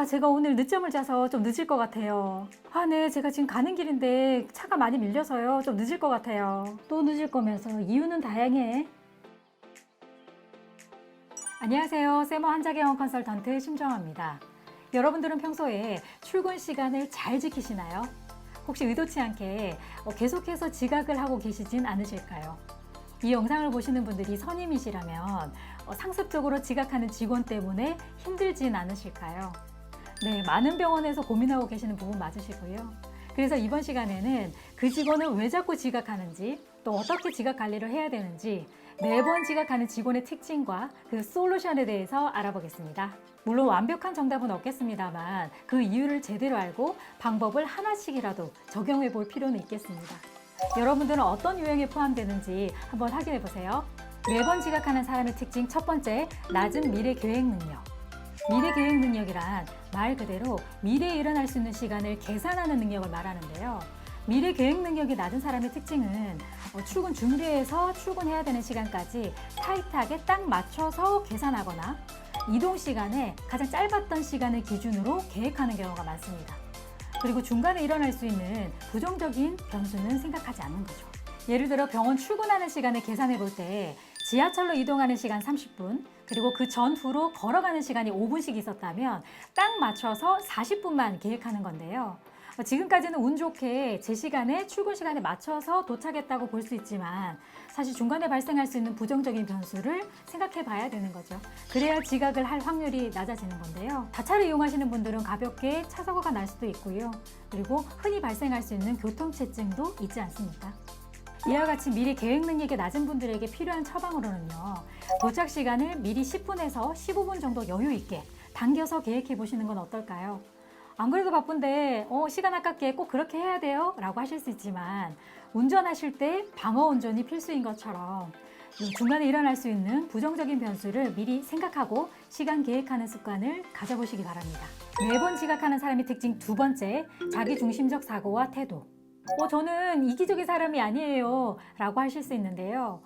제가 오늘 늦잠을 자서 좀 늦을 것 같아요. 네, 제가 지금 가는 길인데 차가 많이 밀려서요. 좀 늦을 것 같아요. 또 늦을 거면서 이유는 다양해. 안녕하세요. 세모 한자경영 컨설턴트 심정아입니다. 여러분들은 평소에 출근 시간을 잘 지키시나요? 혹시 의도치 않게 계속해서 지각을 하고 계시진 않으실까요? 이 영상을 보시는 분들이 선임이시라면 상습적으로 지각하는 직원 때문에 힘들진 않으실까요? 네, 많은 병원에서 고민하고 계시는 부분 맞으시고요. 그래서 이번 시간에는 그 직원은 왜 자꾸 지각하는지, 또 어떻게 지각 관리를 해야 되는지, 매번 지각하는 직원의 특징과 그 솔루션에 대해서 알아보겠습니다. 물론 완벽한 정답은 없겠습니다만 그 이유를 제대로 알고 방법을 하나씩이라도 적용해 볼 필요는 있겠습니다. 여러분들은 어떤 유형에 포함되는지 한번 확인해 보세요. 매번 지각하는 사람의 특징 첫 번째, 낮은 미래 계획 능력. 미래 계획 능력이란 말 그대로 미래에 일어날 수 있는 시간을 계산하는 능력을 말하는데요. 미래 계획 능력이 낮은 사람의 특징은 출근 준비해서 출근해야 되는 시간까지 타이트하게 딱 맞춰서 계산하거나 이동 시간에 가장 짧았던 시간을 기준으로 계획하는 경우가 많습니다. 그리고 중간에 일어날 수 있는 부정적인 변수는 생각하지 않는 거죠. 예를 들어 병원 출근하는 시간을 계산해 볼 때 지하철로 이동하는 시간 30분, 그리고 그 전후로 걸어가는 시간이 5분씩 있었다면 딱 맞춰서 40분만 계획하는 건데요. 지금까지는 운 좋게 제 시간에 출근 시간에 맞춰서 도착했다고 볼 수 있지만 사실 중간에 발생할 수 있는 부정적인 변수를 생각해 봐야 되는 거죠. 그래야 지각을 할 확률이 낮아지는 건데요. 자차를 이용하시는 분들은 가볍게 차 사고가 날 수도 있고요. 그리고 흔히 발생할 수 있는 교통체증도 있지 않습니까? 이와 같이 미리 계획 능력이 낮은 분들에게 필요한 처방으로는요. 도착 시간을 미리 10분에서 15분 정도 여유 있게 당겨서 계획해 보시는 건 어떨까요? 안 그래도 바쁜데 시간 아깝게 꼭 그렇게 해야 돼요? 라고 하실 수 있지만 운전하실 때 방어 운전이 필수인 것처럼 중간에 일어날 수 있는 부정적인 변수를 미리 생각하고 시간 계획하는 습관을 가져보시기 바랍니다. 매번 지각하는 사람의 특징 두 번째, 자기중심적 사고와 태도. 저는 이기적인 사람이 아니에요 라고 하실 수 있는데요.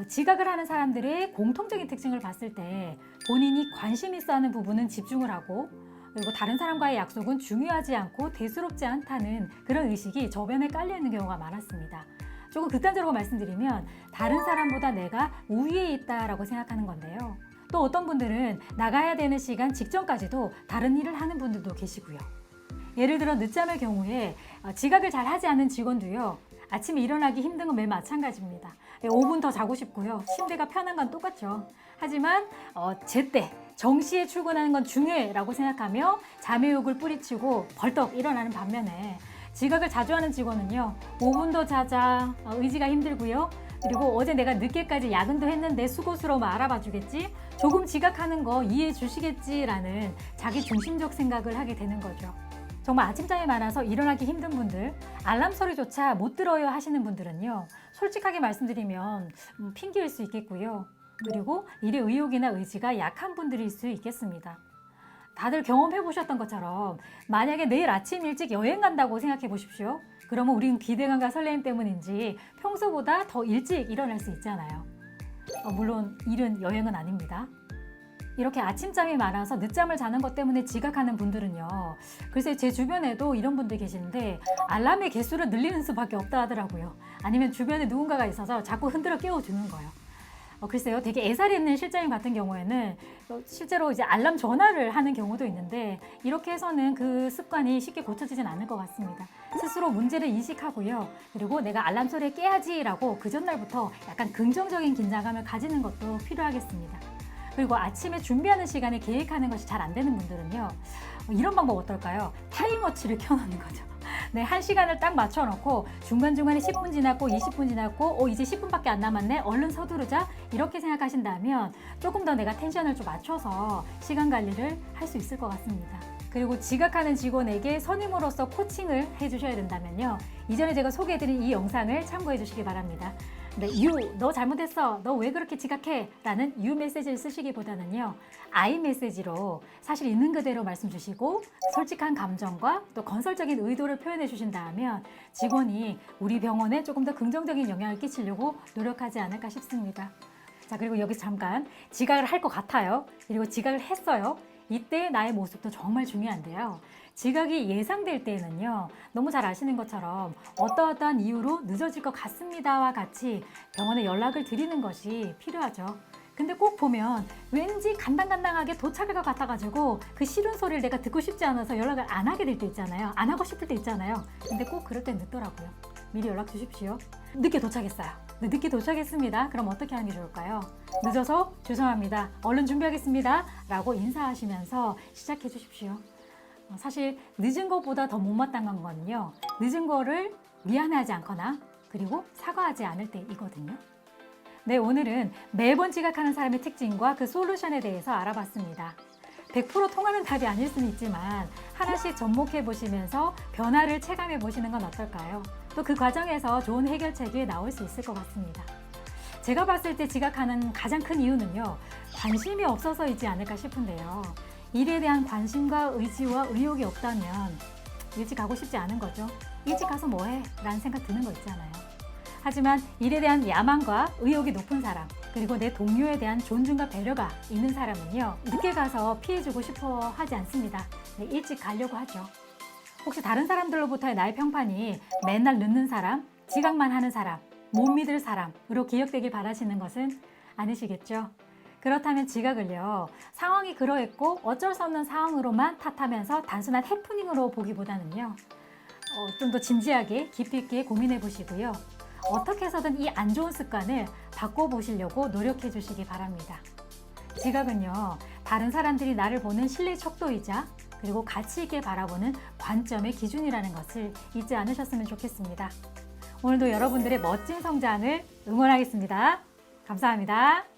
지각을 하는 사람들의 공통적인 특징을 봤을 때 본인이 관심 있어 하는 부분은 집중을 하고, 그리고 다른 사람과의 약속은 중요하지 않고 대수롭지 않다는 그런 의식이 저변에 깔려 있는 경우가 많았습니다. 조금 극단적으로 말씀드리면 다른 사람보다 내가 우위에 있다라고 생각하는 건데요. 또 어떤 분들은 나가야 되는 시간 직전까지도 다른 일을 하는 분들도 계시고요. 예를 들어 늦잠의 경우에 지각을 잘 하지 않는 직원도요. 아침에 일어나기 힘든 건 매일 마찬가지입니다. 5분 더 자고 싶고요. 침대가 편한 건 똑같죠. 하지만 제때 정시에 출근하는 건 중요해라고 생각하며 잠의 욕을 뿌리치고 벌떡 일어나는 반면에 지각을 자주 하는 직원은요. 5분 더 자자, 의지가 힘들고요. 그리고 어제 내가 늦게까지 야근도 했는데 수고스러우면 알아봐 주겠지? 조금 지각하는 거 이해해 주시겠지라는 자기 중심적 생각을 하게 되는 거죠. 정말 아침잠이 많아서 일어나기 힘든 분들, 알람 소리조차 못 들어요 하시는 분들은요. 솔직하게 말씀드리면 핑계일 수 있겠고요. 그리고 일의 의욕이나 의지가 약한 분들일 수 있겠습니다. 다들 경험해 보셨던 것처럼 만약에 내일 아침 일찍 여행 간다고 생각해 보십시오. 그러면 우린 기대감과 설렘 때문인지 평소보다 더 일찍 일어날 수 있잖아요. 물론 일은 여행은 아닙니다. 이렇게 아침잠이 많아서 늦잠을 자는 것 때문에 지각하는 분들은요. 글쎄 제 주변에도 이런 분들 계시는데 알람의 개수를 늘리는 수밖에 없다 하더라고요. 아니면 주변에 누군가가 있어서 자꾸 흔들어 깨워주는 거예요. 글쎄요, 되게 애살이 있는 실장님 같은 경우에는 실제로 이제 알람 전화를 하는 경우도 있는데 이렇게 해서는 그 습관이 쉽게 고쳐지진 않을 것 같습니다. 스스로 문제를 인식하고요. 그리고 내가 알람 소리에 깨야지라고 그 전날부터 약간 긍정적인 긴장감을 가지는 것도 필요하겠습니다. 그리고 아침에 준비하는 시간을 계획하는 것이 잘 안 되는 분들은요. 이런 방법 어떨까요? 타임워치를 켜놓는 거죠. 네, 1시간을 딱 맞춰놓고 중간중간에 10분 지났고 20분 지났고 이제 10분밖에 안 남았네. 얼른 서두르자. 이렇게 생각하신다면 조금 더 내가 텐션을 좀 맞춰서 시간 관리를 할 수 있을 것 같습니다. 그리고 지각하는 직원에게 선임으로서 코칭을 해주셔야 된다면요. 이전에 제가 소개해드린 이 영상을 참고해 주시기 바랍니다. 네, 너 잘못했어. 너 왜 그렇게 지각해? 라는 유 메시지를 쓰시기보다는요. I 메시지로 사실 있는 그대로 말씀 주시고 솔직한 감정과 또 건설적인 의도를 표현해 주신다면 직원이 우리 병원에 조금 더 긍정적인 영향을 끼치려고 노력하지 않을까 싶습니다. 자, 그리고 여기서 잠깐 지각을 할 것 같아요. 그리고 지각을 했어요. 이때 나의 모습도 정말 중요한데요. 지각이 예상될 때에는요, 너무 잘 아시는 것처럼 어떠어떠한 이유로 늦어질 것 같습니다와 같이 병원에 연락을 드리는 것이 필요하죠. 근데 꼭 보면 왠지 간당간당하게 도착할 것 같아가지고 그 싫은 소리를 내가 듣고 싶지 않아서 연락을 안 하게 될 때 있잖아요. 안 하고 싶을 때 있잖아요. 근데 꼭 그럴 땐 늦더라고요. 미리 연락 주십시오. 늦게 도착했어요. 네, 늦게 도착했습니다. 그럼 어떻게 하는 게 좋을까요? 늦어서 죄송합니다. 얼른 준비하겠습니다. 라고 인사하시면서 시작해 주십시오. 사실 늦은 것보다 더 못마땅한 거는요. 늦은 거를 미안해하지 않거나 그리고 사과하지 않을 때이거든요. 네, 오늘은 매번 지각하는 사람의 특징과 그 솔루션에 대해서 알아봤습니다. 100% 통하는 답이 아닐 수는 있지만 하나씩 접목해 보시면서 변화를 체감해 보시는 건 어떨까요? 또 그 과정에서 좋은 해결책이 나올 수 있을 것 같습니다. 제가 봤을 때 지각하는 가장 큰 이유는요, 관심이 없어서이지 않을까 싶은데요. 일에 대한 관심과 의지와 의욕이 없다면 일찍 가고 싶지 않은 거죠. 일찍 가서 뭐해? 라는 생각 드는 거 있잖아요. 하지만 일에 대한 야망과 의욕이 높은 사람, 그리고 내 동료에 대한 존중과 배려가 있는 사람은요, 늦게 가서 피해주고 싶어 하지 않습니다. 네, 일찍 가려고 하죠. 혹시 다른 사람들로부터의 나의 평판이 맨날 늦는 사람, 지각만 하는 사람, 못 믿을 사람으로 기억되길 바라시는 것은 아니시겠죠? 그렇다면 지각을요, 상황이 그러했고 어쩔 수 없는 상황으로만 탓하면서 단순한 해프닝으로 보기보다는요, 좀 더 진지하게 깊이 있게 고민해 보시고요. 어떻게 해서든 이 안 좋은 습관을 바꿔보시려고 노력해 주시기 바랍니다. 지각은요, 다른 사람들이 나를 보는 신뢰 척도이자 그리고 가치 있게 바라보는 관점의 기준이라는 것을 잊지 않으셨으면 좋겠습니다. 오늘도 여러분들의 멋진 성장을 응원하겠습니다. 감사합니다.